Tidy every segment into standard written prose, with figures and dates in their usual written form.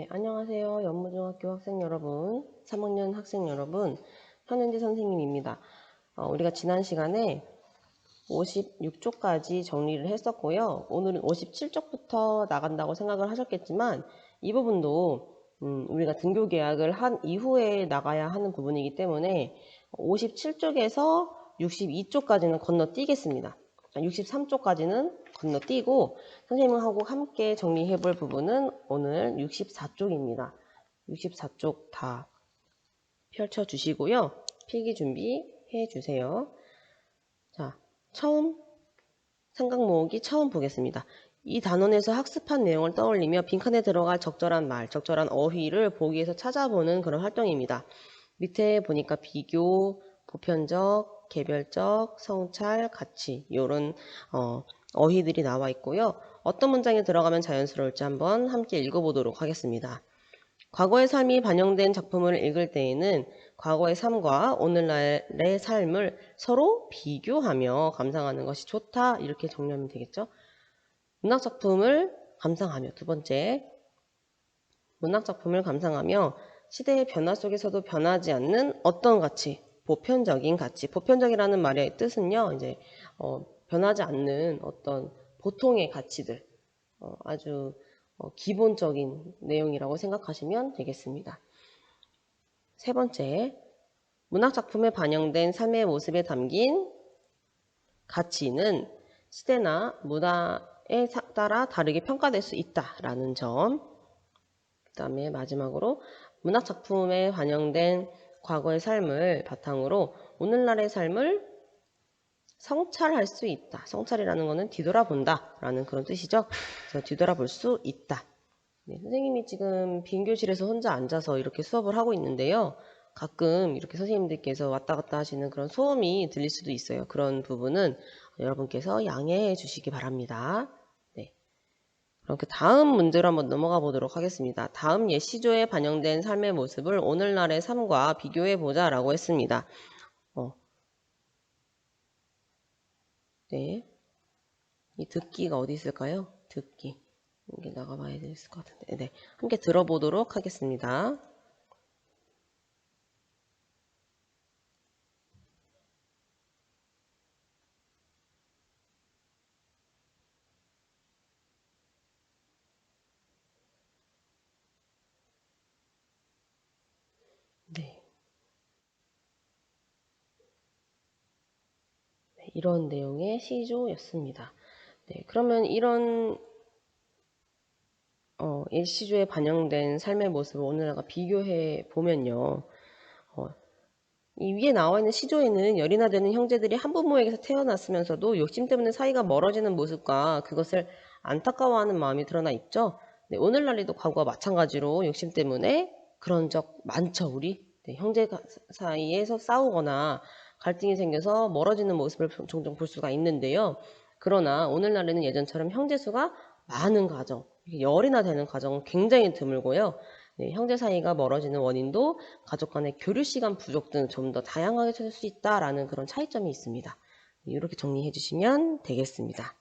네, 안녕하세요. 연무중학교 학생 여러분, 3학년 학생 여러분, 현은지 선생님입니다. 우리가 지난 시간에 56쪽까지 정리를 했었고요. 오늘은 57쪽부터 나간다고 생각을 하셨겠지만 이 부분도 우리가 등교 계약을 한 이후에 나가야 하는 부분이기 때문에 57쪽에서 62쪽까지는 건너뛰겠습니다. 63쪽까지는 건너뛰고 선생님하고 함께 정리해 볼 부분은 오늘 64쪽입니다. 64쪽 다 펼쳐 주시고요. 필기 준비해 주세요. 자, 처음 생각 모으기 처음 보겠습니다. 이 단원에서 학습한 내용을 떠올리며 빈칸에 들어갈 적절한 말, 적절한 어휘를 보기에서 찾아보는 그런 활동입니다. 밑에 보니까 비교, 보편적, 개별적, 성찰, 가치 이런 어휘들이 나와 있고요. 어떤 문장에 들어가면 자연스러울지 한번 함께 읽어보도록 하겠습니다. 과거의 삶이 반영된 작품을 읽을 때에는 과거의 삶과 오늘날의 삶을 서로 비교하며 감상하는 것이 좋다. 이렇게 정리하면 되겠죠. 문학작품을 감상하며, 두 번째, 문학작품을 감상하며 시대의 변화 속에서도 변하지 않는 어떤 가치, 보편적인 가치. 보편적이라는 말의 뜻은요, 이제 변하지 않는 어떤 보통의 가치들, 아주 기본적인 내용이라고 생각하시면 되겠습니다. 세 번째, 문학작품에 반영된 삶의 모습에 담긴 가치는 시대나 문화에 따라 다르게 평가될 수 있다라는 점. 그 다음에 마지막으로 문학작품에 반영된 과거의 삶을 바탕으로 오늘날의 삶을 성찰할 수 있다. 성찰이라는 것은 뒤돌아본다 라는 그런 뜻이죠. 그래서 뒤돌아볼 수 있다. 네, 선생님이 지금 빈 교실에서 혼자 앉아서 이렇게 수업을 하고 있는데요. 가끔 이렇게 선생님들께서 왔다 갔다 하시는 그런 소음이 들릴 수도 있어요. 그런 부분은 여러분께서 양해해 주시기 바랍니다. 네. 그럼 그 다음 문제로 한번 넘어가 보도록 하겠습니다. 다음 예시조에 반영된 삶의 모습을 오늘날의 삶과 비교해 보자 라고 했습니다. 네. 이 듣기가 어디 있을까요? 듣기. 여기 나가봐야 될 것 같은데. 네. 함께 들어보도록 하겠습니다. 네. 이런 내용의 시조였습니다. 네, 그러면 이런 일시조에 반영된 삶의 모습을 오늘날과 비교해 보면요. 이 위에 나와 있는 시조에는 열이나 되는 형제들이 한 부모에게서 태어났으면서도 욕심 때문에 사이가 멀어지는 모습과 그것을 안타까워하는 마음이 드러나 있죠. 네, 오늘날에도 과거와 마찬가지로 욕심 때문에 그런 적 많죠, 우리. 네, 형제 사이에서 싸우거나 갈등이 생겨서 멀어지는 모습을 종종 볼 수가 있는데요. 그러나 오늘날에는 예전처럼 형제 수가 많은 가정, 열이나 되는 가정은 굉장히 드물고요. 네, 형제 사이가 멀어지는 원인도 가족 간의 교류 시간 부족 등 좀 더 다양하게 찾을 수 있다라는 그런 차이점이 있습니다. 이렇게 정리해 주시면 되겠습니다.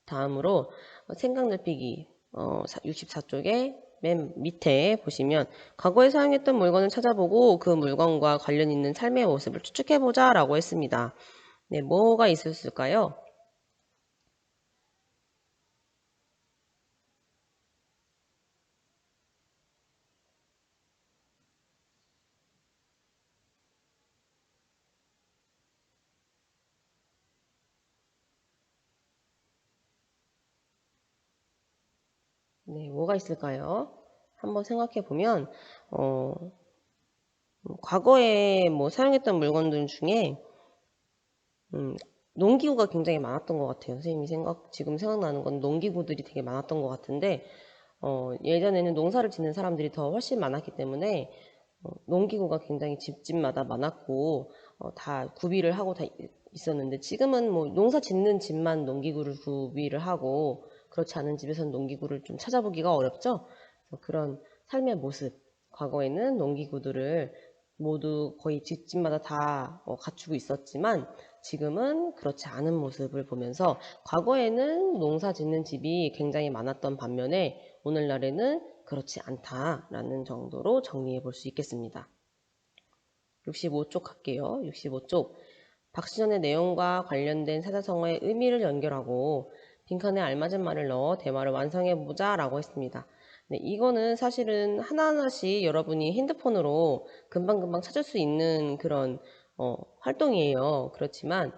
다음으로 생각 넓히기 64쪽에 맨 밑에 보시면 과거에 사용했던 물건을 찾아보고 그 물건과 관련 있는 삶의 모습을 추측해보자 라고 했습니다. 네, 뭐가 있었을까요? 네, 뭐가 있을까요? 한번 생각해 보면 과거에 뭐 사용했던 물건들 중에 농기구가 굉장히 많았던 것 같아요. 선생님이 지금 생각나는 건 농기구들이 되게 많았던 것 같은데 예전에는 농사를 짓는 사람들이 더 훨씬 많았기 때문에 농기구가 굉장히 집집마다 많았고 다 구비를 하고 다 있었는데 지금은 뭐 농사 짓는 집만 농기구를 구비를 하고 그렇지 않은 집에서는 농기구를 좀 찾아보기가 어렵죠. 그런 삶의 모습, 과거에는 농기구들을 모두 거의 집집마다 다 갖추고 있었지만 지금은 그렇지 않은 모습을 보면서 과거에는 농사 짓는 집이 굉장히 많았던 반면에 오늘날에는 그렇지 않다라는 정도로 정리해 볼 수 있겠습니다. 65쪽 갈게요. 65쪽. 박시전의 내용과 관련된 사자성어의 의미를 연결하고 빈칸에 알맞은 말을 넣어 대화를 완성해보자 라고 했습니다. 네, 이거는 사실은 하나하나씩 여러분이 핸드폰으로 금방금방 찾을 수 있는 그런 활동이에요. 그렇지만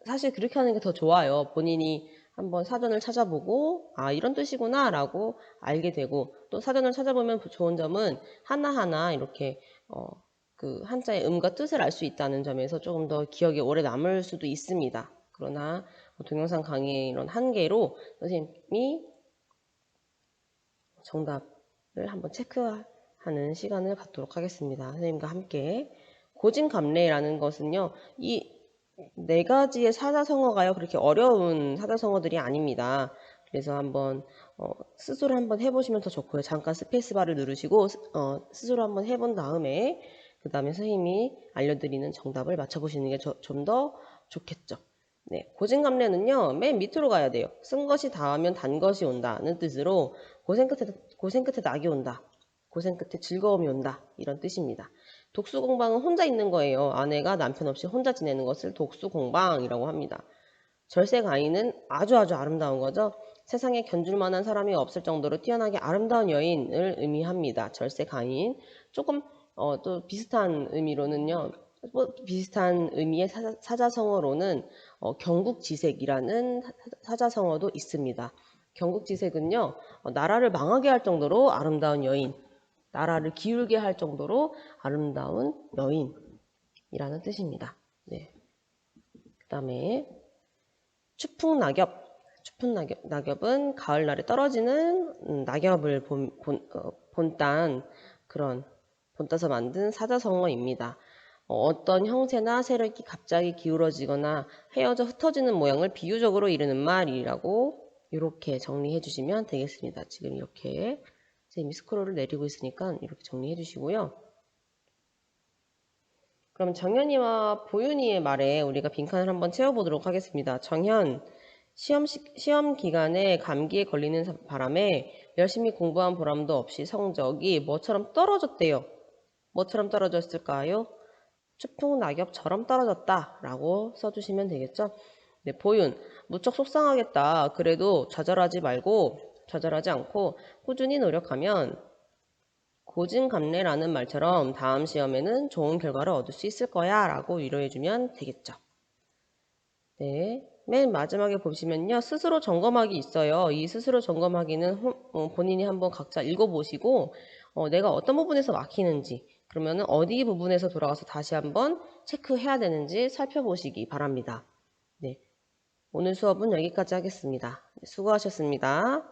사실 그렇게 하는 게 더 좋아요. 본인이 한번 사전을 찾아보고 아 이런 뜻이구나 라고 알게 되고 또 사전을 찾아보면 좋은 점은 하나하나 이렇게 그 한자의 음과 뜻을 알 수 있다는 점에서 조금 더 기억에 오래 남을 수도 있습니다. 그러나 동영상 강의의 이런 한계로 선생님이 정답을 한번 체크하는 시간을 갖도록 하겠습니다. 선생님과 함께. 고진감래라는 것은요. 이 네 가지의 사자성어가요. 그렇게 어려운 사자성어들이 아닙니다. 그래서 한번 스스로 한번 해보시면 더 좋고요. 잠깐 스페이스바를 누르시고 스스로 한번 해본 다음에 그 다음에 선생님이 알려드리는 정답을 맞춰보시는 게 좀 더 좋겠죠. 네, 고진감래는요. 맨 밑으로 가야 돼요. 쓴 것이 닿으면 단 것이 온다는 뜻으로 고생 끝에 낙이 온다. 고생 끝에 즐거움이 온다. 이런 뜻입니다. 독수공방은 혼자 있는 거예요. 아내가 남편 없이 혼자 지내는 것을 독수공방이라고 합니다. 절세가인은 아주 아름다운 거죠. 세상에 견줄 만한 사람이 없을 정도로 뛰어나게 아름다운 여인을 의미합니다. 절세가인. 조금 또 비슷한 의미로는요. 비슷한 의미의 사자성어로는 경국지색이라는 사자성어도 있습니다. 경국지색은요. 나라를 망하게 할 정도로 아름다운 여인, 나라를 기울게 할 정도로 아름다운 여인이라는 뜻입니다. 네. 그 다음에 추풍낙엽. 추풍낙엽은 가을날에 떨어지는 낙엽을 본딴 그런 본따서 만든 사자성어입니다. 어떤 형태나 세력이 갑자기 기울어지거나 헤어져 흩어지는 모양을 비유적으로 이르는 말이라고 이렇게 정리해 주시면 되겠습니다. 지금 이렇게 선생님이 스크롤을 내리고 있으니까 이렇게 정리해 주시고요. 그럼 정현이와 보윤이의 말에 우리가 빈칸을 한번 채워보도록 하겠습니다. 정현, 시험 기간에 감기에 걸리는 바람에 열심히 공부한 보람도 없이 성적이 뭐처럼 떨어졌대요. 뭐처럼 떨어졌을까요? 추풍낙엽처럼 떨어졌다 라고 써주시면 되겠죠. 네, 보윤, 무척 속상하겠다. 그래도 좌절하지 않고 꾸준히 노력하면 고진감래라는 말처럼 다음 시험에는 좋은 결과를 얻을 수 있을 거야 라고 위로해주면 되겠죠. 네, 맨 마지막에 보시면요. 스스로 점검하기 있어요. 이 스스로 점검하기는 본인이 한번 각자 읽어보시고 내가 어떤 부분에서 막히는지 그러면 어디 부분에서 돌아가서 다시 한번 체크해야 되는지 살펴보시기 바랍니다. 네, 오늘 수업은 여기까지 하겠습니다. 수고하셨습니다.